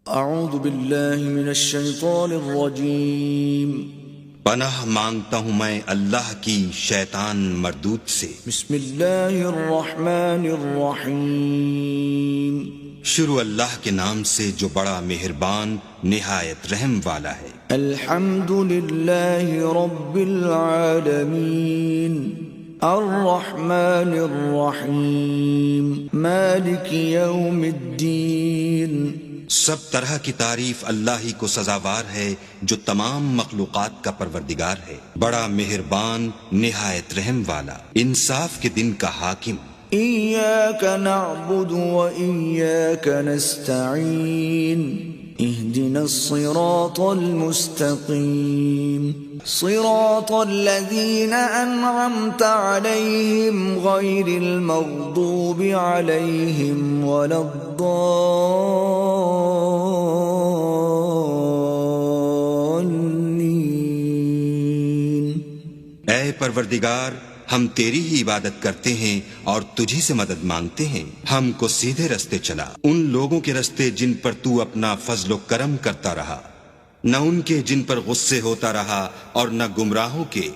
اعوذ باللہ من الشیطان الرجیم پناہ مانگتا ہوں میں اللہ کی شیطان مردود سے۔ بسم اللہ الرحمن الرحیم شروع اللہ کے نام سے جو بڑا مہربان نہایت رحم والا ہے۔ الحمد للہ رب العالمین الرحمن الرحیم مالک یوم الدین۔ سب طرح کی تعریف اللہ ہی کو سزاوار ہے جو تمام مخلوقات کا پروردگار ہے، بڑا مہربان نہایت رحم والا، انصاف کے دن کا حاکم۔ ایاک نعبد و ایاک نستعین اہدنا الصراط المستقیم صراط الذین انعمت علیہم غیر المغضوب علیہم ولا الضالین۔ اے پروردگار، ہم تیری ہی عبادت کرتے ہیں اور تجھی سے مدد مانگتے ہیں، ہم کو سیدھے رستے چلا، ان لوگوں کے رستے جن پر تو اپنا فضل و کرم کرتا رہا، نہ ان کے جن پر غصے ہوتا رہا اور نہ گمراہوں کے